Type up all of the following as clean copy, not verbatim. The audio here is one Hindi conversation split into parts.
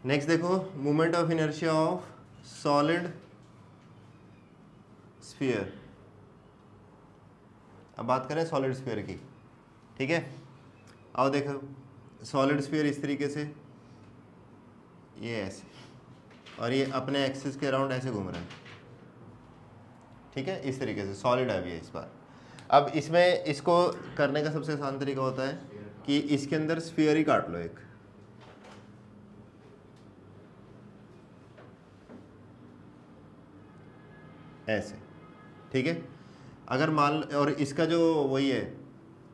नेक्स्ट देखो, moment of inertia of solid sphere. अब बात करें सॉलिड स्फीयर की, ठीक है। आओ देखो, सॉलिड स्फीयर इस तरीके से, ये ऐसे, और ये अपने एक्सिस के अराउंड ऐसे घूम रहा है, ठीक है। इस तरीके से सॉलिड है ये इस बार। अब इसमें इसको करने का सबसे आसान तरीका होता है कि इसके अंदर स्फीयर ही काट लो एक, ऐसे, ठीक है। अगर मान, और इसका जो वही है,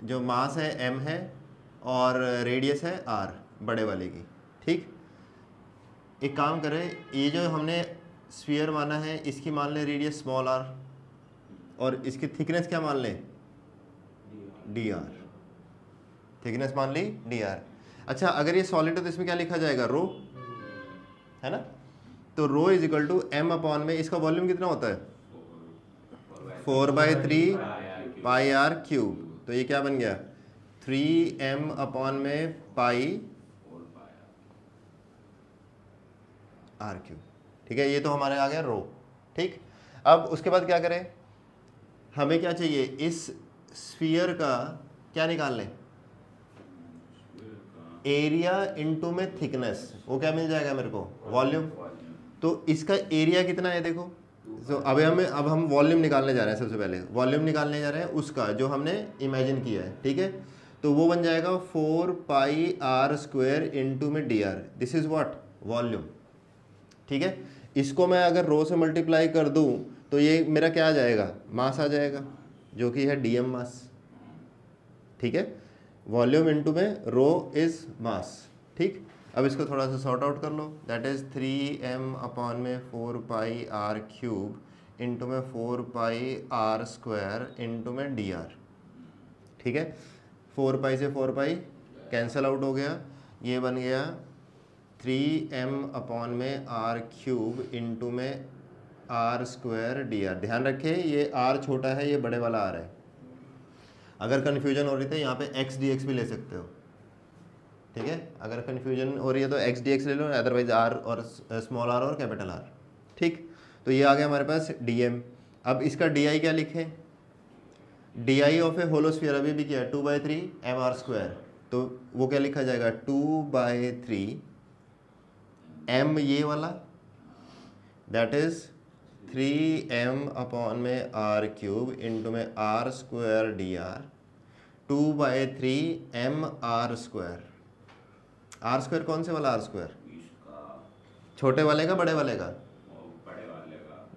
जो मास है m है और रेडियस है r, बड़े वाले की, ठीक। एक काम करें, ये जो हमने स्फीयर माना है इसकी मान लें रेडियस स्मॉल r, और इसकी थिकनेस क्या मान लें, dr, थिकनेस मान ली dr। अच्छा, अगर ये सॉलिड है तो इसमें क्या लिखा जाएगा, रो, है ना। तो rho is equal to m upon में इसका वॉल्यूम कितना होता है, 4/3 पाई आर क्यूब। तो ये क्या बन गया, 3m अपॉन में पाई आर क्यूब, ठीक है। ये तो हमारे आ गया रो, ठीक। अब उसके बाद क्या करें, हमें क्या चाहिए, इस स्फीयर का क्या निकाल लें, एरिया इनटू में थिकनेस, वो क्या मिल जाएगा मेरे को, वॉल्यूम। तो इसका एरिया कितना है देखो, तो अब हम वॉल्यूम निकालने जा रहे हैं। सबसे पहले वॉल्यूम निकालने जा रहे हैं उसका जो हमने इमेजिन किया है, ठीक है। तो वो बन जाएगा 4 पाई आर स्क्वायर इंटू में D R, this is what, volume, ठीक है। इसको मैं अगर रो से मल्टीप्लाई कर दूं तो ये मेरा क्या आ जाएगा, मास आ जाएगा, जो कि है डीएम मास, ठीक है। वॉल्यूम इंटू में रो इज मास, ठीक। अब इसको थोड़ा सा सॉर्ट आउट कर लो, दैट इज 3m अपॉन में 4 पाई आर क्यूब इंटू में 4 पाई आर स्क्वायर इंटू में डी आर, ठीक है। 4 पाई से 4 पाई कैंसिल आउट हो गया, ये बन गया 3m अपॉन में आर क्यूब इंटू में आर स्क्वायर डी आर। ध्यान रखें ये आर छोटा है, ये बड़े वाला आर है। अगर कन्फ्यूजन हो रही थी यहाँ पे एक्स डी एक्स भी ले सकते हो, ठीक है। अगर कन्फ्यूजन हो रही है तो एक्स डी एक्स ले लो, अदरवाइज आर और स्मॉल आर और कैपिटल आर, ठीक। तो ये आ गया हमारे पास डी एम। अब इसका डी आई क्या लिखें, डी आई ऑफ ए होलोस्फीयर अभी भी क्या है, 2/3 एम आर स्क्वायर। तो वो क्या लिखा जाएगा, 2/3 एम ये वाला, दैट इज 3m अपॉन में आर क्यूब इंटू में r square d r, 2/3 m are square. R square कौन से वाला आर स्क्वायर, छोटे वाले का बड़े वाले का,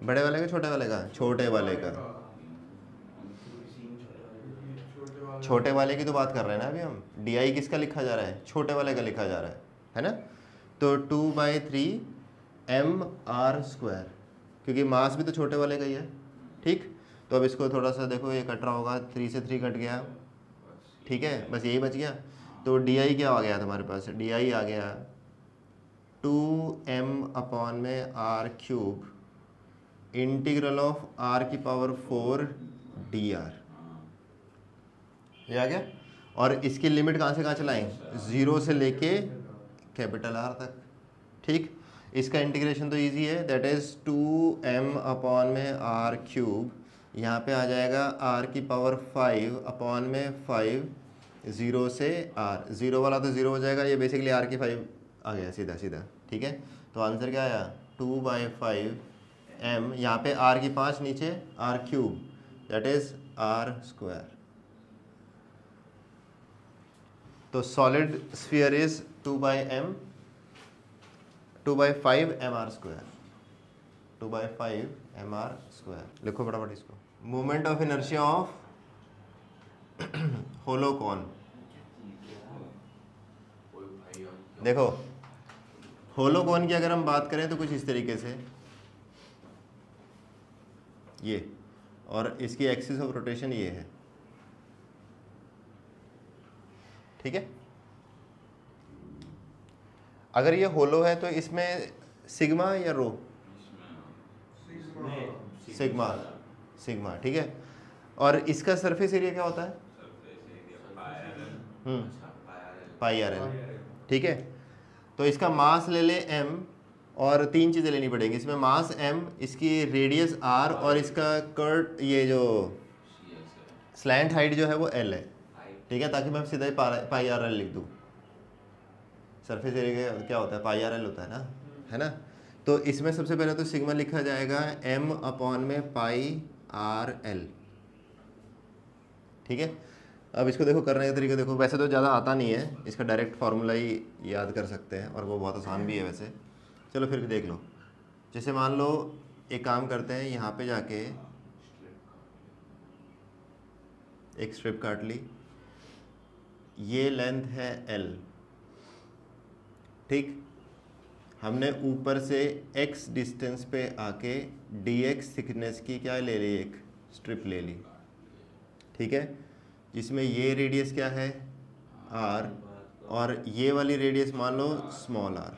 बड़े वाले का छोटे वाले का, छोटे वाले का, छोटे वाले की तो बात कर रहे हैं ना अभी हम। डी आई किसका लिखा जा रहा है, छोटे वाले का लिखा जा रहा है ना। तो 2/3 एम आर स्क्वायर, क्योंकि मास भी तो छोटे वाले का ही है, ठीक। तो अब इसको थोड़ा सा देखो, ये कट रहा होगा, 3 से 3 कट गया, ठीक है, बस यही बच गया। तो डी आई क्या आ गया तुम्हारे पास, डी आई आ गया 2m अपॉन में r cube integral of r की पावर 4 डी आर, ये आ गया। और इसकी लिमिट कहाँ से कहाँ चलाएं, 0 से लेके कैपिटल R तक, ठीक। इसका इंटीग्रेशन तो इजी है, दैट इज 2m अपॉन में आर क्यूब, यहाँ पे आ जाएगा r की पावर 5 अपॉन में 5, 0 से r, 0 वाला तो 0 हो जाएगा, ये बेसिकली r की 5 आ गया सीधा सीधा, ठीक है। तो आंसर क्या आया, 2/5 m, यहाँ पे r की 5 नीचे r cube, that is r square. तो solid sphere is 2/5 mr square, 2/5 mr square. लिखो फटाफट इसको, moment of inertia of hollow cone. देखो होलो कॉन की अगर हम बात करें तो कुछ इस तरीके से, ये, और इसकी एक्सिस ऑफ रोटेशन ये है, ठीक है। अगर ये होलो है तो इसमें सिग्मा या रो, सिग्मा, सिग्मा, ठीक है। और इसका सरफेस एरिया क्या होता है, पाई आर एल, ठीक है। तो इसका मास ले ले m और 3 चीज़ें लेनी पड़ेंगी, इसमें मास m, इसकी रेडियस r और इसका कर्ट ये जो स्लैंट हाइट जो है वो l है, ठीक है, ताकि मैं सीधा ही पाई आर एल लिख दूँ। सरफेस एरिया क्या होता है, पाई आर एल होता है ना। तो इसमें सबसे पहले तो सिग्मा लिखा जाएगा m अपॉन में पाई आर एल, ठीक है। अब इसको देखो करने का तरीका देखो, वैसे तो ज़्यादा आता नहीं है, इसका डायरेक्ट फार्मूला ही याद कर सकते हैं और वो बहुत आसान भी है वैसे। चलो फिर देख लो, जैसे मान लो एक काम करते हैं, यहाँ पे जाके एक स्ट्रिप काट ली, ये लेंथ है l, ठीक। हमने ऊपर से x डिस्टेंस पे आके dx थिकनेस की क्या ले ली, एक स्ट्रिप ले ली, ठीक है, जिसमें ये रेडियस क्या है r और ये वाली रेडियस मान लो स्मॉल r,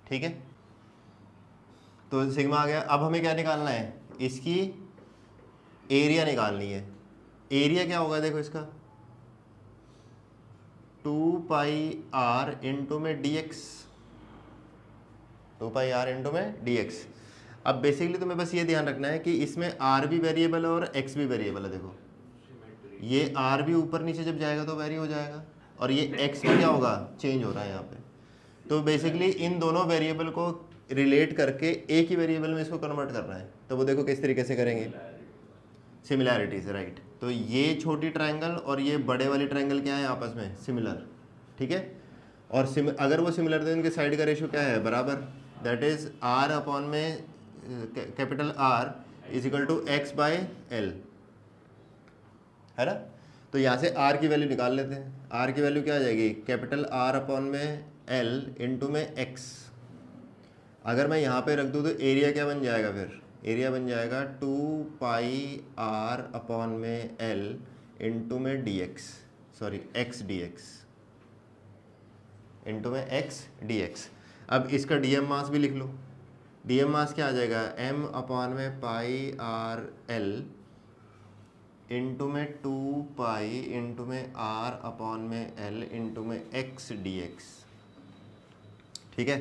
ठीक है। तो सिग्मा आ गया। अब हमें क्या निकालना है, इसकी एरिया निकालनी है। एरिया क्या होगा देखो इसका 2 पाई आर इंटू में dx, 2 पाई आर इंटू में dx। अब बेसिकली तुम्हें बस ये ध्यान रखना है कि इसमें r भी वेरिएबल है और x भी वेरिएबल है। देखो ये r भी ऊपर नीचे जब जाएगा तो वेरी हो जाएगा और ये x भी क्या होगा, चेंज हो रहा है यहाँ पे। तो बेसिकली इन दोनों वेरिएबल को रिलेट करके एक ही वेरिएबल में इसको कन्वर्ट करना है। तो वो देखो किस तरीके से करेंगे, सिमिलैरिटीज, राइट। तो ये छोटी ट्रायंगल और ये बड़े वाली ट्रायंगल क्या है आपस में, सिमिलर, ठीक है। और अगर वो सिमिलर तो इनके साइड का रेशियो क्या है, बराबर, दैट इज r अपॉन में capital R is equal to x by l, है ना। तो यहाँ से r की वैल्यू निकाल लेते हैं। r की वैल्यू क्या आ जाएगी, कैपिटल R अपॉन में l इंटू में x। अगर मैं यहाँ पे रख दूँ तो एरिया क्या बन जाएगा, फिर एरिया बन जाएगा 2 पाई r अपॉन में l इंटू में dx, sorry x dx, into में x dx। अब इसका dm मास भी लिख लो। dm मास क्या आ जाएगा, m अपॉन में पाई आर एल इंटू में 2 पाई इंटू में r अपॉन में l इंटू में x dx, ठीक है।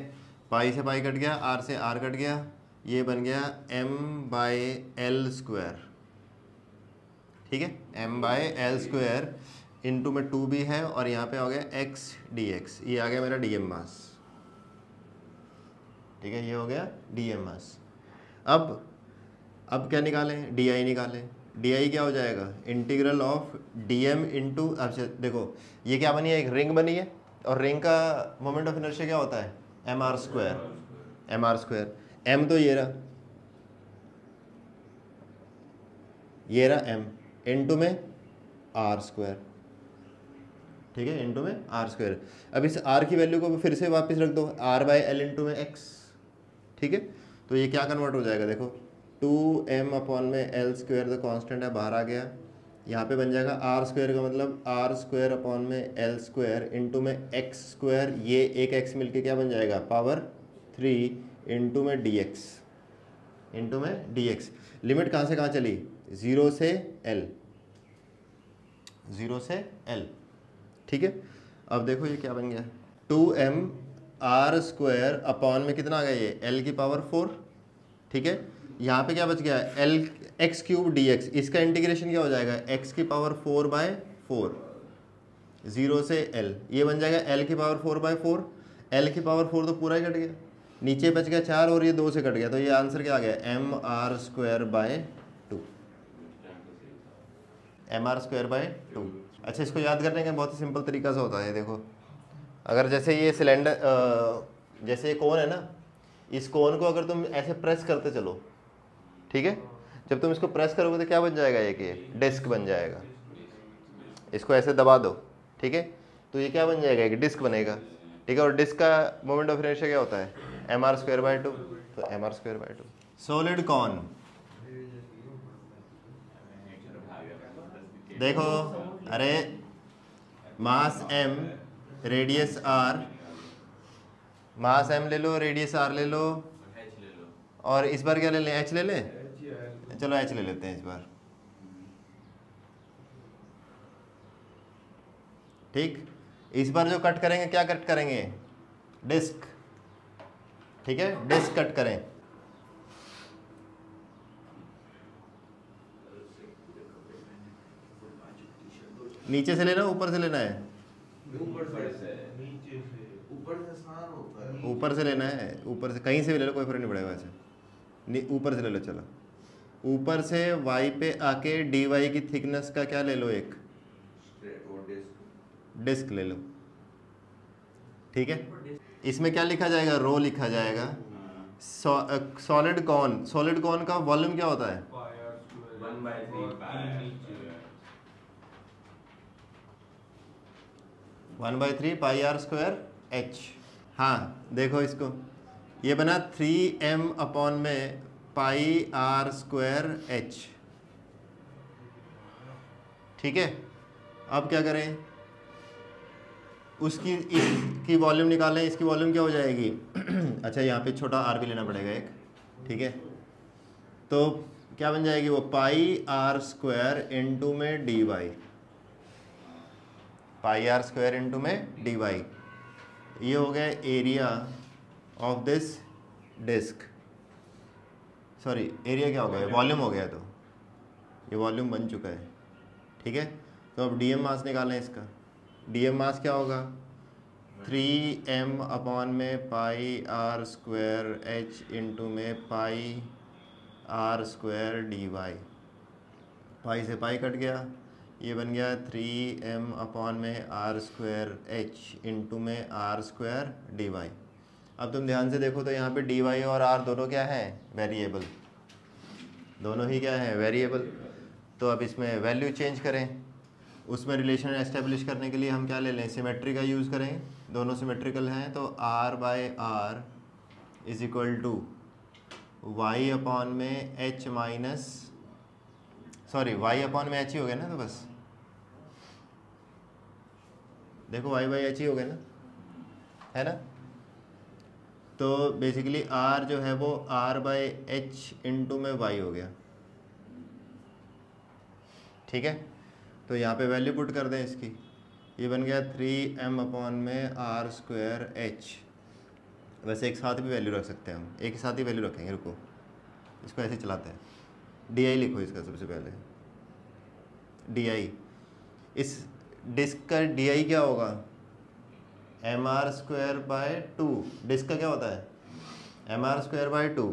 पाई से पाई कट गया, r से r कट गया, ये बन गया m बाई एल स्क्वायर, ठीक है, m by L square into में 2 भी है और यहाँ पे आ गया x dx, ये आ गया मेरा dm मास, ठीक है, ये हो गया dm मास। अब क्या निकालें, di निकालें। di क्या हो जाएगा, इंटीग्रल ऑफ dm इंटू, अच्छा देखो ये क्या बनी है, एक रिंग बनी है और रिंग का मोमेंट ऑफ इनर्शिया क्या होता है, mr स्क्वायर। m तो ये रहा m इंटू में r स्क्वायर, ठीक है, इंटू में r स्क्वायर। अब इस r की वैल्यू को फिर से वापस रख दो, r बाई एल इंटू में x, ठीक है। तो ये क्या कन्वर्ट हो जाएगा, देखो 2m अपॉन में एल स्क्वायर, तो कांस्टेंट है, बाहर आ गया, यहाँ पे बन जाएगा r स्क्वायर का मतलब r स्क्वायर अपॉन में एल स्क्वायर इंटू में x स्क्वायर, ये एक x मिलके क्या बन जाएगा, पावर 3 इंटू में dx, इंटू में dx। लिमिट कहाँ से कहाँ चली, 0 से l, 0 से l, ठीक है। अब देखो ये क्या बन गया, 2m r स्क्वायर अपॉन में कितना आ गया, ये l की पावर 4, ठीक है। यहाँ पे क्या बच गया, l x क्यूब dx, इसका इंटीग्रेशन क्या हो जाएगा, x की पावर 4 बाय 4, 0 से l, ये बन जाएगा l की पावर 4 बाय 4, l की पावर 4 तो पूरा ही कट गया, नीचे बच गया 4 और ये 2 से कट गया, तो ये आंसर क्या आ गया, m are square by 2, m are square by 2। अच्छा, इसको याद करने का बहुत ही सिंपल तरीका से होता है, देखो अगर जैसे ये सिलेंडर, जैसे ये कोन है ना, इस कोन को अगर तुम ऐसे प्रेस करते चलो, ठीक है, जब तुम इसको प्रेस करोगे तो क्या बन जाएगा, ये डिस्क बन जाएगा। इसको ऐसे दबा दो, ठीक है, तो ये क्या बन जाएगा, एक डिस्क बनेगा, ठीक है। और डिस्क का मोमेंट ऑफ इनर्शिया क्या होता है, एम आर स्क्वायर बाय 2, तो m are square by 2। Solid cone, देखो, अरे mass m, radius r, mass m ले लो, रेडियस r ले लो, और इस बार क्या ले लें, h ले लें, चलो h ले लेते हैं इस बार, ठीक। इस बार जो कट करेंगे क्या कट करेंगे, डिस्क, ठीक है, डिस्क कट करें। नीचे से लेना ऊपर से लेना है, ऊपर से नीचे से, ऊपर से आसान होता है, ऊपर से लेना है, ऊपर से कहीं से भी ले लो, कोई फर्क नहीं पड़ेगा वैसे, ऊपर से ले लो। चलो ऊपर से y पे आके dy की थिकनेस का क्या ले लो, एक डिस्क ले लो, ठीक है। इसमें क्या लिखा जाएगा, रो लिखा जाएगा। सॉलिड कॉन, सॉलिड कॉन का वॉल्यूम क्या होता है, 1/3 पाई आर स्क्वायर एच। हाँ देखो इसको, ये बना 3m अपॉन में पाई आर स्क्वायर एच, ठीक है। अब क्या करें, उसकी इसकी वॉल्यूम निकालें, इसकी वॉल्यूम क्या हो जाएगी अच्छा यहाँ पे छोटा आर भी लेना पड़ेगा एक, ठीक है। तो क्या बन जाएगी वो, पाई आर स्क्वायर इंटू में d y, pi r square into में डी वाई। ये हो गया area of this disc, sorry area क्या हो गया, वॉल्यूम हो गया, तो ये वॉल्यूम बन चुका है, ठीक है। तो अब डीएम मास निकालें इसका, डीएम मास क्या होगा, 3m अपॉन में पाई आर स्क्वायर एच इंटू में पाई आर स्क्वायर डी वाई। पाई से पाई कट गया, ये बन गया 3m अपॉन में आर स्क्वायर एच इंटू में आर स्क्वायर डी वाई। अब तुम ध्यान से देखो तो यहाँ पे डी वाई और आर दोनों क्या हैं, वेरिएबल, दोनों ही क्या हैं, वेरिएबल। तो अब इसमें वैल्यू चेंज करें, उसमें रिलेशन एस्टेब्लिश करने के लिए हम क्या ले लें, सिमेट्री का यूज़ करें, दोनों सिमेट्रिकल हैं। तो r by r is equal to y upon में h minus, sorry y upon में h ही हो गया ना, तो बस देखो y बाई h ही हो गया ना, है ना। तो बेसिकली r जो है वो r बाई h इंटू में y हो गया, ठीक है। तो यहाँ पे वैल्यू पुट कर दें इसकी, ये बन गया 3m अपॉन में आर स्क्वायर एच। वैसे एक साथ भी वैल्यू रख सकते हैं हम, एक साथ ही वैल्यू रखेंगे, रुको इसको ऐसे चलाते हैं। डी लिखो इसका सबसे पहले, डी, इस डिस्क का डी क्या होगा, m are square by 2, disc का क्या होता है, एम आर स्क्वायर बाय 2।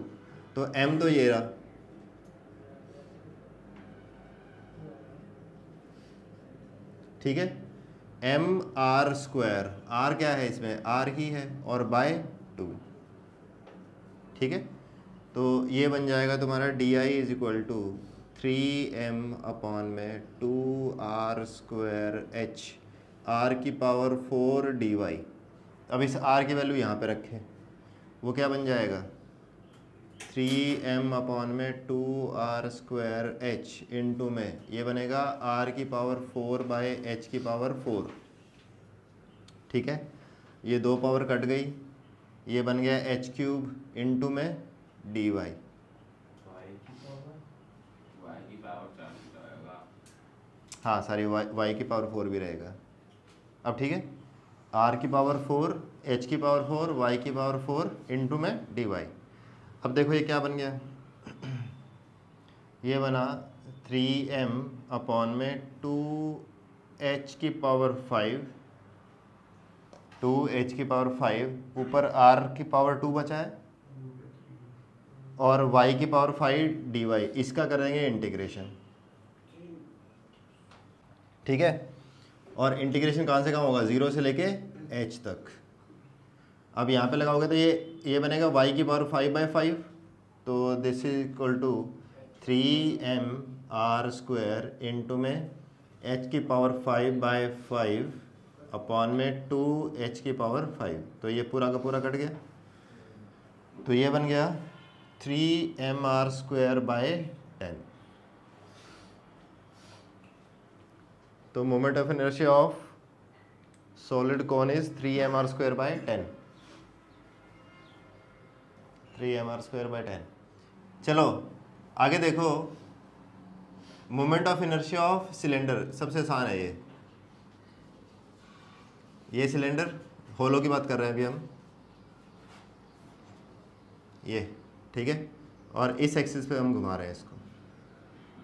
तो m तो ये रहा, ठीक है, एम आर स्क्वायर, आर क्या है इसमें, आर ही है, और बाय 2, ठीक है। तो ये बन जाएगा तुम्हारा d i is equal to 3m upon में 2r स्क्वायर एच, आर की पावर 4 डी वाई। अब इस r की वैल्यू यहाँ पे रखें, वो क्या बन जाएगा, 3m अपॉन में 2r स्क्वायर h इंटू में ये बनेगा r की पावर 4 बाय h की पावर 4, ठीक है। ये दो पावर कट गई, ये बन गया h क्यूब इंटू में डी वाई, हाँ सारी y की पावर 4 भी रहेगा। अब ठीक है, r की पावर 4, h की पावर 4, y की पावर 4 इंटू में डी वाई। अब देखो ये क्या बन गया, ये बना 3m अपॉन में 2h की पावर 5, 2h की पावर 5, ऊपर r की पावर 2 बचा है, और y की पावर 5 डी वाई। इसका करेंगे इंटीग्रेशन, ठीक है। और इंटीग्रेशन कहाँ से कहाँ होगा, 0 से लेके h तक। अब यहाँ पे लगाओगे तो ये बनेगा y की पावर 5 बाई 5, तो this is equal to 3m r square into में h की पावर 5 बाई 5 अपॉन में 2h की पावर 5। तो ये पूरा का पूरा कट गया, तो ये बन गया 3m r स्क्वायर बाय 10। तो moment of inertia of solid cone is 3m r square by 10, 3m r square by 10। चलो आगे देखो, moment of inertia of cylinder सबसे आसान है ये। ये सिलेंडर, होलो की बात कर रहे हैं अभी हम, ये, ठीक है, और इस एक्सिस पे हम घुमा रहे हैं इसको,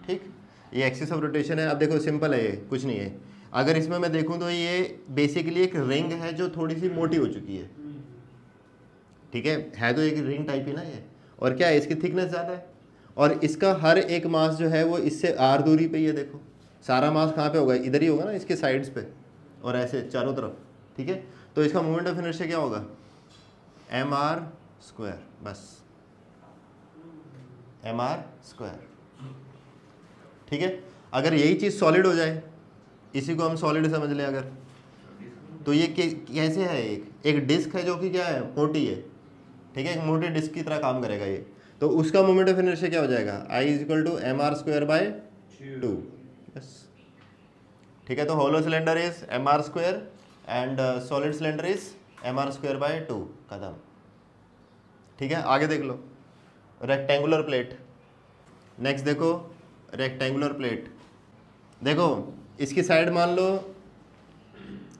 ठीक। ये एक्सिस ऑफ रोटेशन है। अब देखो सिंपल है, ये कुछ नहीं है। अगर इसमें मैं देखूं तो ये बेसिकली एक रिंग है जो थोड़ी सी मोटी हो चुकी है, ठीक है तो एक रिंग टाइप ही ना ये। और क्या है, इसकी थिकनेस ज़्यादा है, और इसका हर एक मास जो है वो इससे आर दूरी पे ही है। देखो सारा मास कहाँ पे होगा, इधर ही होगा ना, इसके साइड्स पे और ऐसे चारों तरफ, ठीक है। तो इसका मोमेंट ऑफ इनर्शिया क्या होगा, एम आर स्क्वायर, बस एम आर स्क्वायर, ठीक है। अगर यही चीज़ सॉलिड हो जाए, इसी को हम सॉलिड समझ लें अगर, तो ये कैसे है, एक डिस्क है जो कि क्या है, मोटी है, ठीक है, एक मोटी डिस्क की तरह काम करेगा ये। तो उसका मोमेंट ऑफ इनर्शिया क्या हो जाएगा, I is equal to M are square by 2, बस, ठीक है। तो hollow cylinder is M are square and solid cylinder is M are square by 2, खत्म, ठीक है। आगे देख लो, रेक्टेंगुलर प्लेट। नेक्स्ट देखो रेक्टेंगुलर प्लेट, देखो इसकी साइड मान लो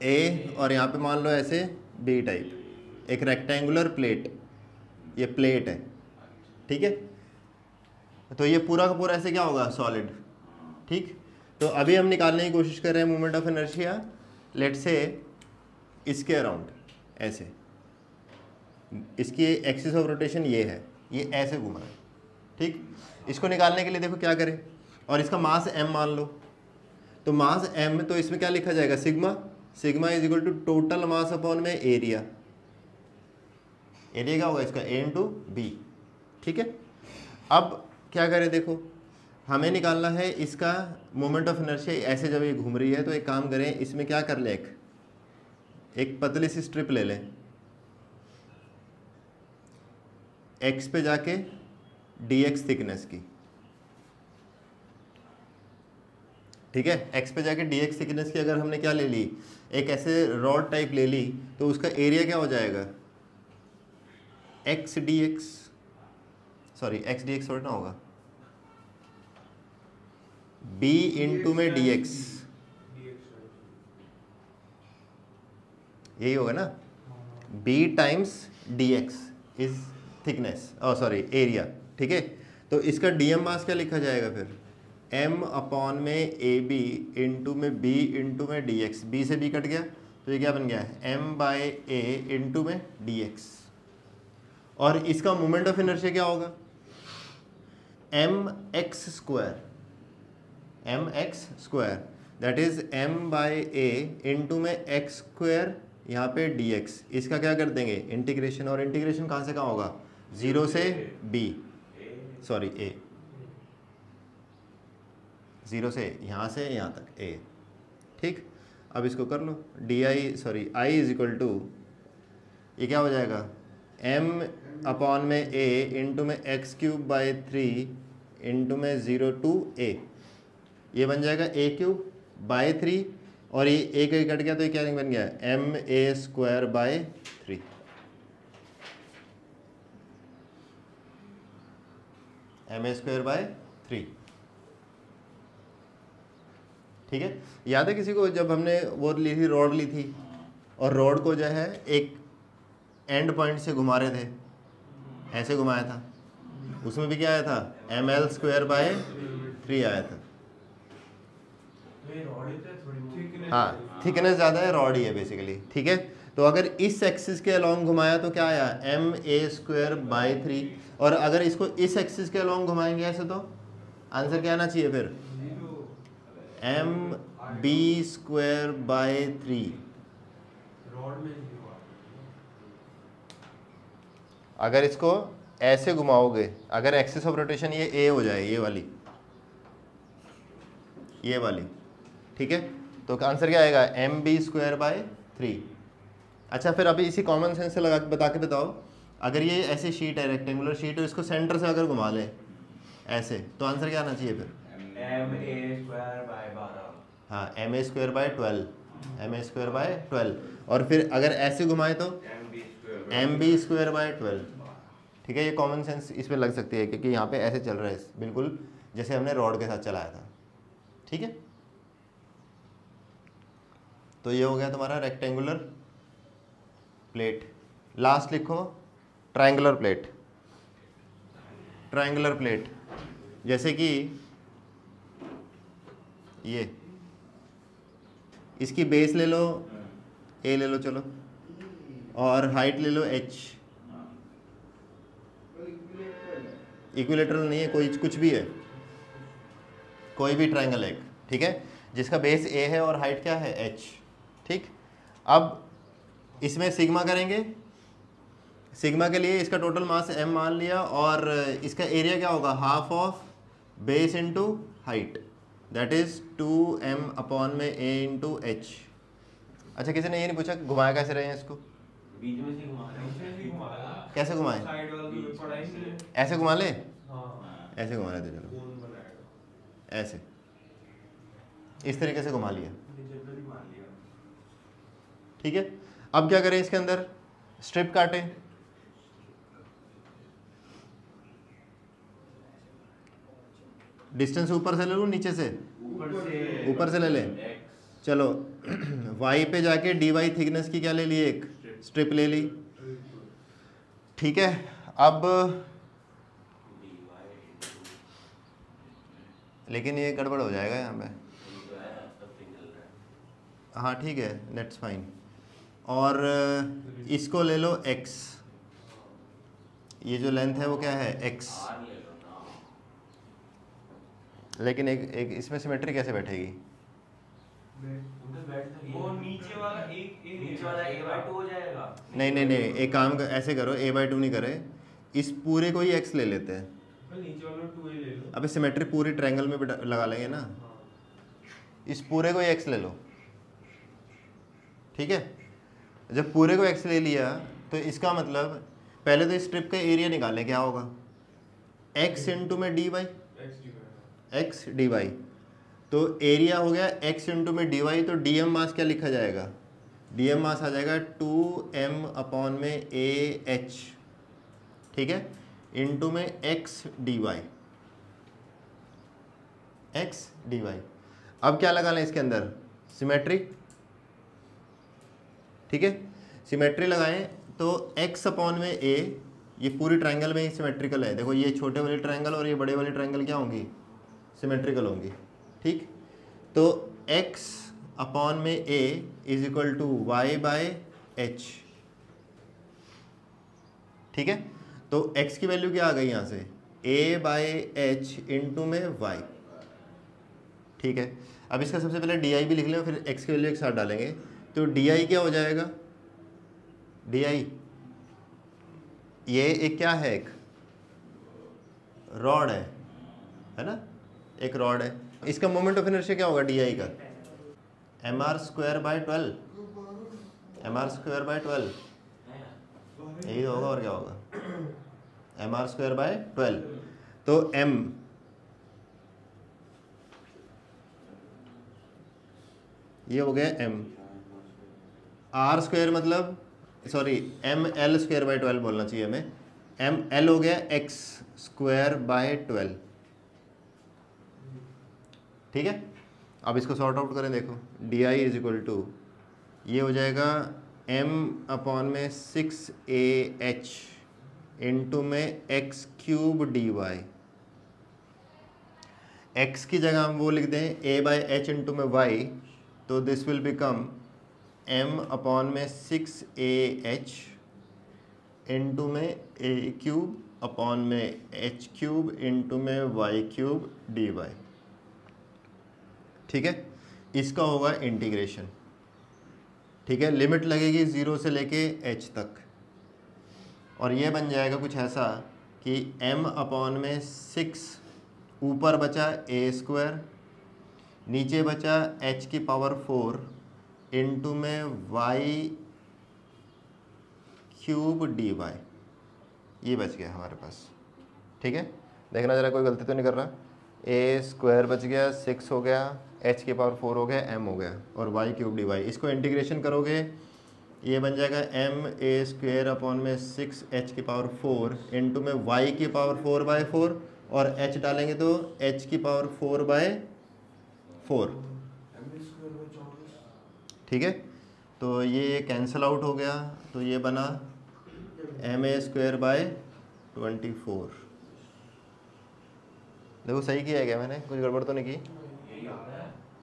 ए और यहाँ पे मान लो ऐसे बी टाइप, एक रेक्टेंगुलर प्लेट, ये प्लेट है, ठीक है। तो ये पूरा का पूरा ऐसे क्या होगा, सॉलिड, ठीक। तो अभी हम निकालने की कोशिश कर रहे हैं मोमेंट ऑफ इनर्शिया, लेट से इसके अराउंड ऐसे, इसकी एक्सिस ऑफ रोटेशन ये है, ये ऐसे घूम रहा है, ठीक। इसको निकालने के लिए देखो क्या करें, और इसका मास m मान लो, तो मास m, तो इसमें क्या लिखा जाएगा, sigma, sigma is equal to total mass upon में एरिया, एरिया क्या होगा इसका, a इंटू बी, ठीक है। अब क्या करें, देखो हमें निकालना है इसका मोमेंट ऑफ इनर्शिया, ऐसे जब ये घूम रही है तो एक काम करें, इसमें क्या कर ले, एक पतली सी स्ट्रिप ले लें, x पे जाके dx थिकनेस की, ठीक है, x पे जाके dx थिकनेस की अगर हमने क्या ले ली, एक ऐसे रॉड टाइप ले ली, तो उसका एरिया क्या हो जाएगा, x dx, sorry x dx थोड़ा ना होगा, b इंटू में dx, यही होगा ना, b times dx is thickness, sorry area, ठीक है। तो इसका डीएम मास क्या लिखा जाएगा फिर, m अपॉन में ए बी इंटू में b इंटू में dx, b से b कट गया तो ये क्या बन गया, m बाय ए इंटू में dx। और इसका मोमेंट ऑफ इनर्शिया क्या होगा, mx square, mx square that is m by a into में x स्क्वायर, यहाँ पे dx, इसका क्या कर देंगे इंटीग्रेशन, और इंटीग्रेशन कहाँ से कहाँ होगा, 0 से b, सॉरी a, 0 से यहाँ तक a, ठीक। अब इसको कर लो, i इज इक्वल टू, ये क्या हो जाएगा, m अपॉन में a इंटू में एक्स क्यूब बाई 3 इंटू में 0 टू a, ये बन जाएगा a क्यूब बाई 3, और ये a का कट गया तो ये क्या बन गया, m a square by 3, m a square by 3, ठीक है। याद है किसी को जब हमने वो ली थी, रॉड ली थी, और रॉड को जो है एक एंड पॉइंट से घुमा रहे थे, ऐसे घुमाया था, उसमें भी क्या आया था, एम एल स्क्वायर बाय 3 आया था, हाँ थिकनेस ज़्यादा है, रॉड ही है बेसिकली, ठीक है। तो अगर इस एक्सिस के अलोंग घुमाया तो क्या आया, एम ए स्क्वायर बाई 3, और अगर इसको इस एक्सिस के अलोंग घुमाएंगे ऐसे तो आंसर क्या आना चाहिए फिर, एम बी स्क्वायर बाई 3। अगर इसको ऐसे घुमाओगे, अगर एक्सिस ऑफ रोटेशन ये ए हो जाए, ये वाली, ठीक है, तो आंसर क्या आएगा, एम बी स्क्वायर बाई 3। अच्छा फिर अभी इसी कॉमन सेंस से लगा के बता के बताओ, अगर ये ऐसी शीट है, रेक्टेंगुलर शीट है, इसको सेंटर से अगर घुमा लें ऐसे, तो आंसर क्या आना चाहिए फिर, एम ए स्क्वायर बाय 12, हाँ m a square by 12, m a square by 12, और फिर अगर ऐसे घुमाए तो एम बी स्क्वायर बाय 12, ठीक है। ये कॉमन सेंस इस पर लग सकती है क्योंकि यहाँ पे ऐसे चल रहा है, बिल्कुल जैसे हमने रॉड के साथ चलाया था, ठीक है। तो ये हो गया तुम्हारा रेक्टेंगुलर प्लेट, लास्ट लिखो ट्रायंगुलर प्लेट। ट्रायंगुलर प्लेट जैसे कि ये, इसकी बेस ले लो ए ले लो चलो, और हाइट ले लो h। इक्विलेटरल नहीं है कोई, कुछ भी है, कोई भी ट्रायंगल है, ठीक है, जिसका बेस a है और हाइट क्या है h। ठीक, अब इसमें सिग्मा करेंगे, सिग्मा के लिए इसका टोटल मास m मान लिया, और इसका एरिया क्या होगा, half of base into height, that is 2m upon में a इंटू h। अच्छा, किसी ने ये नहीं पूछा घुमाया कैसे रहे हैं इसको, बीच में से घुमा रहे हैं। कैसे घुमाए, साइड वाला तो पढ़ा ही नहीं है। ऐसे घुमा ले, हाँ, ऐसे घुमा लेते चलो, कौन बनाएगा? ऐसे इस तरीके से घुमा लिया, जनरली मान लिया। ठीक है। अब क्या करें, इसके अंदर स्ट्रिप काटें, डिस्टेंस ऊपर से ले लूँ नीचे से, ऊपर से ले लें, चलो y पे जाके dy थिकनेस की क्या ले ली, एक स्ट्रिप ले ली, ठीक है। अब लेकिन ये गड़बड़ हो जाएगा यहाँ पे, हाँ ठीक है, दैट्स फाइन। और इसको ले लो x, ये जो लेंथ है वो क्या है x, लेकिन एक इसमें सिमेट्री कैसे बैठेगी, वो नीचे वाला नीचे वाला a/2 हो जाएगा। नहीं नहीं नहीं, एक काम ऐसे करो, a/2 नहीं करे, इस पूरे को ही x ले लेते हैं, नीचे वाला 2a ले लो। अबे सिमेट्री पूरी ट्रायंगल में लगा लेंगे ना, इस पूरे को ही x ले लो, ठीक है। जब पूरे को x ले लिया तो इसका मतलब पहले तो इस स्ट्रिप का एरिया निकालें, क्या होगा x इंटू में dy, x dy, तो एरिया हो गया x इंटू में dy, तो dm मास क्या लिखा जाएगा, dm मास आ जाएगा 2m अपॉन में ah, ठीक है, इंटू में x dy, x dy। अब क्या लगा लें इसके अंदर, सिमेट्री, ठीक है, सिमेट्री लगाएं तो x अपॉन में a, ये पूरी ट्रायंगल में ही सिमेट्रिकल है, देखो ये छोटे वाली ट्रायंगल और ये बड़े वाली ट्रायंगल क्या होंगी, सिमेट्रिकल होंगी, ठीक। तो x अपॉन में a is equal to y by h, ठीक है। तो x की वैल्यू क्या आ गई यहाँ से, a बाय h इंटू में y, ठीक है। अब इसका सबसे पहले डी आई भी लिख लें, फिर x की वैल्यू एक साथ डालेंगे, तो डी आई क्या हो जाएगा, डी आई ये एक क्या है, एक रॉड है ना, एक रॉड है, इसका मोमेंट ऑफ इनर्शिया क्या होगा डी आई का, mr square by 12, mr square by 12, यही होगा और क्या होगा, mr स्क्वायर बाय 12, तो m ये हो गया m, r स्क्वायर मतलब sorry m l square by 12 बोलना चाहिए हमें, एम एल हो गया x स्क्वायर बाय 12, ठीक है। अब इसको सॉर्ट आउट करें, देखो d i is equal to ये हो जाएगा m अपॉन में 6ah इंटू में x cube d y, x की जगह हम वो लिख दें a बाय h इंटू में y, तो this will become m upon में 6ah इंटू में a क्यूब अपॉन में h क्यूब इंटू में y क्यूब डी वाई, ठीक है। इसका होगा इंटीग्रेशन, ठीक है, लिमिट लगेगी 0 से लेके h तक, और ये बन जाएगा कुछ ऐसा कि m अपॉन में 6, ऊपर बचा a स्क्वायर, नीचे बचा h की पावर 4 इंटू में y क्यूब डी वाई, ये बच गया हमारे पास, ठीक है। देखना जरा कोई गलती तो नहीं कर रहा, a स्क्वायर बच गया, 6 हो गया, h की पावर 4 हो गया, m हो गया, और y क्यूब डी वाई, इसको इंटीग्रेशन करोगे ये बन जाएगा m a स्क्वायर अपॉन में 6h की पावर 4 इंटू में y की पावर 4 बाय 4, और h डालेंगे तो h की पावर 4 बाय 4, ठीक है। तो ये कैंसिल आउट हो गया, तो ये बना ma² / 24। देखो सही किया है क्या मैंने, कुछ गड़बड़ तो नहीं की?